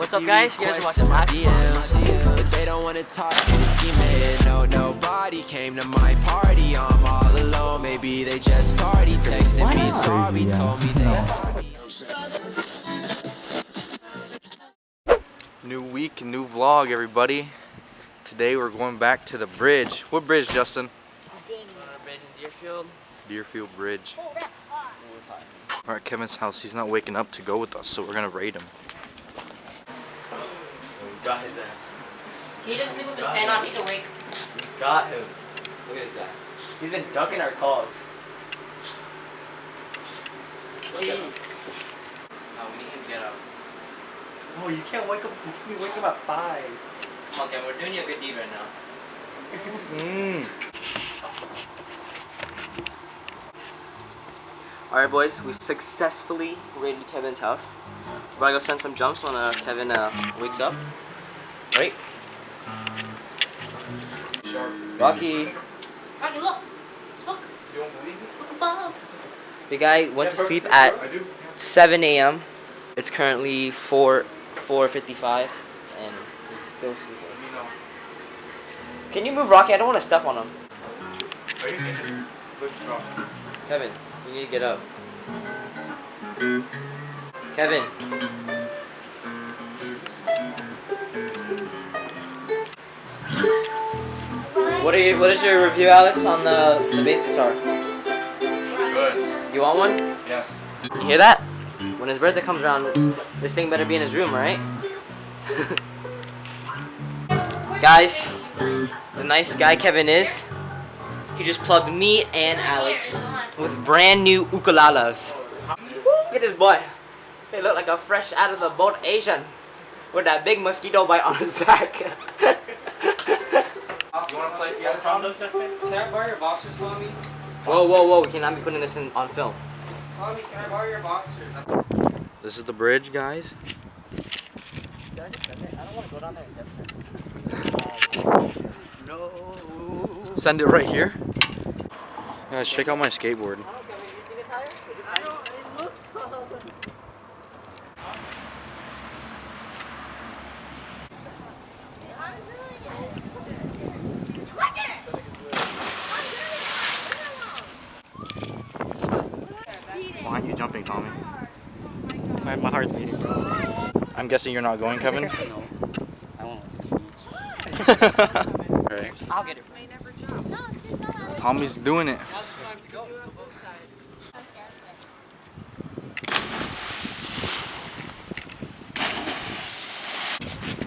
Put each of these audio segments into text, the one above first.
What's up, guys? You guys are watching Max Vlogs. But they don't wanna talk to the scheming. No, nobody came to my party. I'm all alone. Maybe they just tardy. Texted me sorry, told me they. New week, new vlog, everybody. Today we're going back to the bridge. What bridge, Justin? Bridge in Deerfield. Deerfield Bridge. We're at Kevin's house. He's not waking up to go with us, so we're gonna raid him. We got his ass. He doesn't sleep with his fan on. He's awake. We got him. Look at this guy. He's been ducking our calls. We need him to get up. Oh, you can't wake up. You can't wake up at 5. Come on, Kevin. We're doing you a good deed right now. Alright, boys. We successfully raided Kevin's house. We're gonna go send some jumps when Kevin wakes up. Right? Rocky. Rocky, look! Look! You don't believe me? Look above! The guy went to sleep at 7 a.m. It's currently 4:55 and he's still sleeping. Can you move Rocky? I don't want to step on him. Kevin, you need to get up. Kevin. What is your review, Alex, on the bass guitar? Good. You want one? Yes. You hear that? When his birthday comes around, this thing better be in his room, right? Guys, the nice guy Kevin is, he just plugged me and Alex with brand new ukuleles. Look at this boy. He look like a fresh out of the boat Asian with that big mosquito bite on his back. You want to play together, Tom? Justin? Can I borrow your boxers, Tommy? Whoa, whoa, whoa, we cannot be putting this on film. Tommy, can I borrow your boxers? This is the bridge, guys. I don't want to go down there and get No. Send it right here. Guys, check out my skateboard. Why aren't you jumping, Tommy? My heart's beating, bro. I'm guessing you're not going, Kevin? No. I won't. Alright. I'll get it. Tommy's doing it.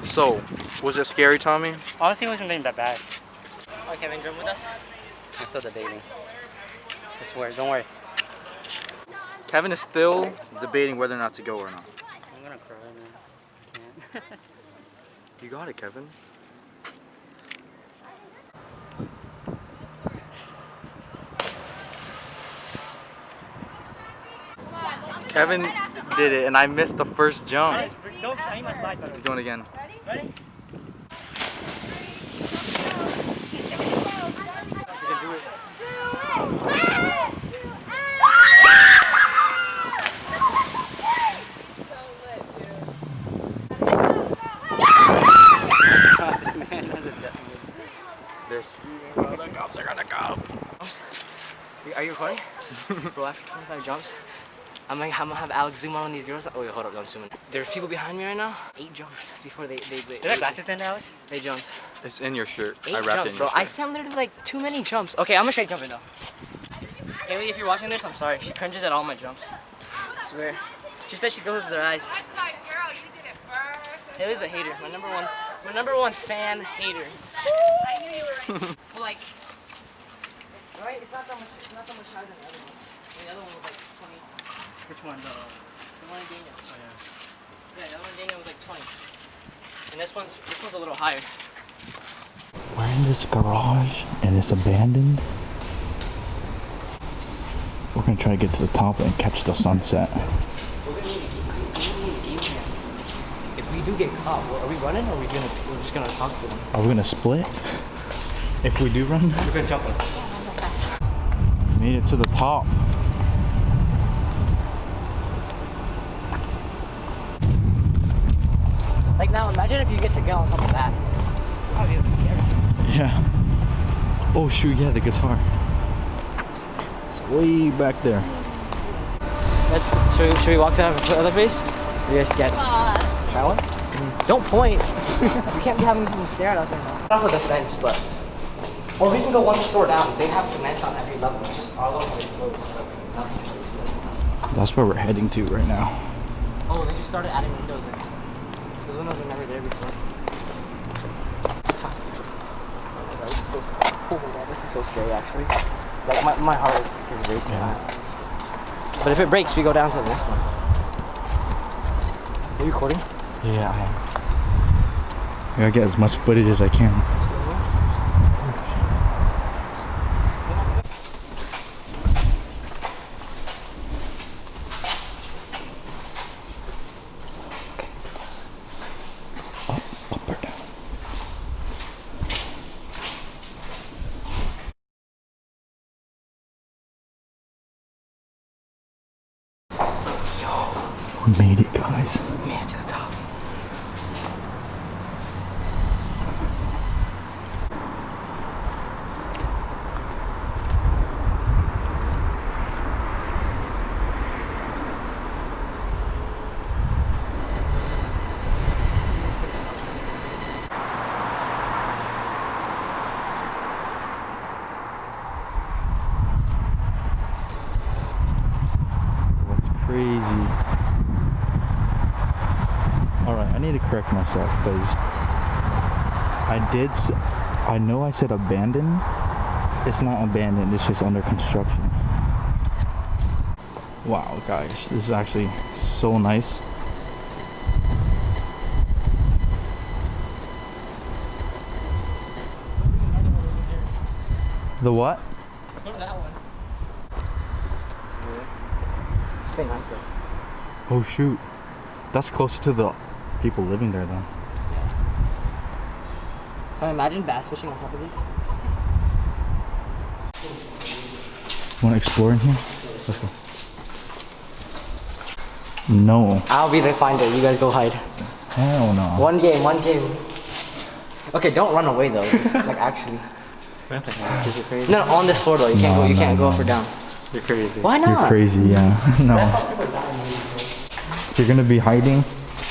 So, was it scary, Tommy? Honestly, it wasn't that bad. Oh, Kevin, jump with us? I'm still debating. Just worry, don't worry. Kevin is still debating whether or not to go or not. I'm gonna cry, man. I can't. You got it, Kevin. Kevin did it, and I missed the first jump. He's going again. Ready? They're screaming, bro. The cops are gonna come. Are you recording? Bro, after 25 jumps, I'm gonna have Alex zoom on these girls. Oh wait, hold up, don't zoom in. There's people behind me right now. 8 jumps before they Did I glasses in, Alex? They jumped. It's in your shirt. 8 I wrapped it jumps, in bro. your shirt. I said literally like too many jumps. Okay, I'm gonna straight jumping though. Haley, if you're watching this, I'm sorry. She cringes at all my jumps. I swear. She said she closes her eyes. That's my girl, you did it first. Haley's a hater. My number one fan hater. I knew you were right. Well, like, right? It's not that much higher than the other one. The other one was like 20. Which one, though? The one in Daniel. Oh, yeah. Yeah, the other one in Daniel was like 20. And this one's a little higher. We're in this garage and it's abandoned. We're gonna try to get to the top and catch the sunset. We're gonna need a game plan. If we do get caught, are we running or are we're just gonna talk to them? Are we gonna split? If we do run? We're gonna jump on. Made it to the top. Like now, imagine if you get to get on top of that. I'd be scared. Yeah. Oh shoot, yeah, the guitar. It's way back there. Should we walk to the other base? You guys get that one? Don't point. We can't be having people stare at us right now. Not with the fence, but. Or we can go one store down. They have cement on every level. It's just our level is low. That's where we're heading to right now. Oh, they just started adding windows in. Those windows were never there before. It's fine. This is so scary. Oh my god, this is so scary actually. Like my heart is racing. Yeah. But if it breaks, we go down to this one. Are you recording? Yeah, I am. I gotta get as much footage as I can. Up or down? We made it, guys. We made it to the top. That's crazy. Alright, I need to correct myself because I know I said abandoned. It's not abandoned, it's just under construction. Wow, guys, this is actually so nice. The what? Go to that one. Same right there. Oh shoot. That's closer to the people living there though. Can I imagine bass fishing on top of these? Wanna explore in here? Let's go. No. I'll be the finder. You guys go hide. Hell no. One game. Okay, don't run away though. Like actually. No, on this floor though. You can't go. You can't go up or down. You're crazy. Why not? You're crazy, yeah. No. You're gonna be hiding.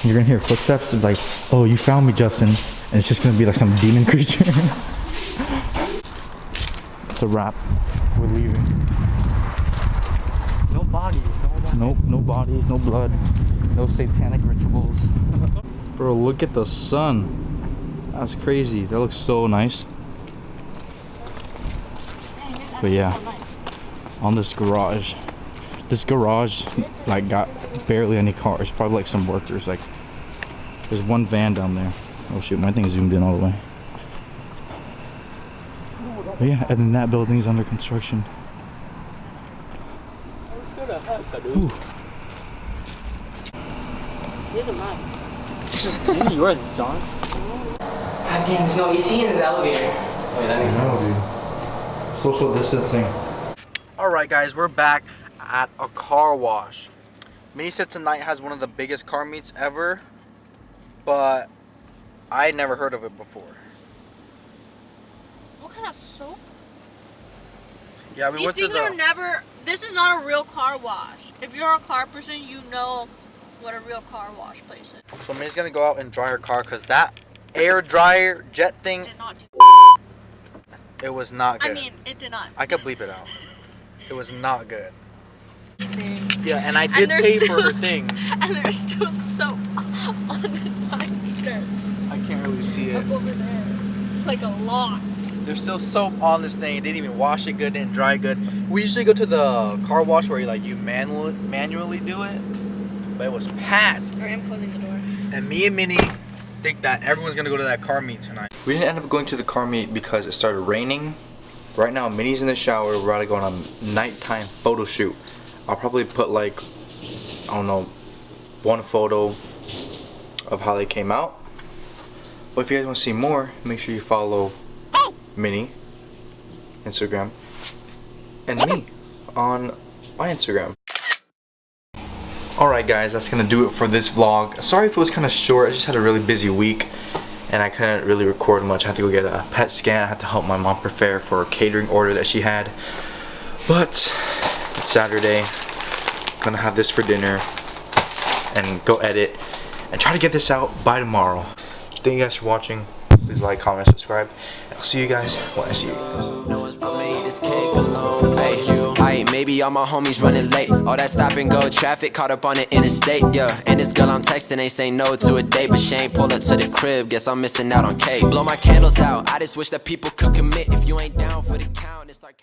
You're gonna hear footsteps like, oh, you found me, Justin. And it's just gonna be like some demon creature. It's a wrap. We're leaving. No bodies. Nope, no bodies, no blood, no satanic rituals. Bro, look at the sun. That's crazy. That looks so nice. But yeah, on this garage like got barely any cars. Probably like some workers. Like there's one van down there. Oh shoot, my thing zoomed in all the way. But yeah, and then that building is under construction. Ooh. These are mine. These are yours, John. God damn, there's no AC in this elevator. Wait, that makes sense. Social distancing. Alright guys, we're back at a car wash. Mini said tonight has one of the biggest car meets ever, but I never heard of it before. What kind of soap? Yeah, we These went to things are the... never. This is not a real car wash. If you're a car person, you know what a real car wash place is. So Minnie's gonna go out and dry her car because that air dryer jet thing, Did not do. it was not good. I mean, it did not. I could bleep it out. It was not good. Yeah, and I And did there's pay for still- her thing. And there's still soap on the side skirt. I can't really see it. Up over there. Like a lot. There's still soap on this thing. It didn't even wash it good, didn't dry good. We usually go to the car wash where you manually do it, but it was packed. Or I'm closing the door. And me and Minnie think that everyone's gonna go to that car meet tonight. We didn't end up going to the car meet because it started raining. Right now, Minnie's in the shower. We're about to go on a nighttime photo shoot. I'll probably put like, I don't know, one photo of how they came out. But if you guys want to see more, make sure you follow Minnie, Instagram, and me on my Instagram. Alright guys, that's gonna do it for this vlog. Sorry if it was kind of short. I just had a really busy week and I couldn't really record much. I had to go get a PET scan. I had to help my mom prepare for a catering order that she had. But it's Saturday. Gonna have this for dinner and go edit and try to get this out by tomorrow. Thank you guys for watching. Please like, comment, subscribe. And I'll see you guys when I see you guys. No one's put me this cake alone. Hey, maybe all my homies running late. All that stop and go traffic caught up on the interstate. Yeah, and this girl I'm texting ain't say no to a date, but she ain't pull up to the crib. Guess I'm missing out on cake. Blow my candles out. I just wish that people could commit. If you ain't down for the count, and start counting.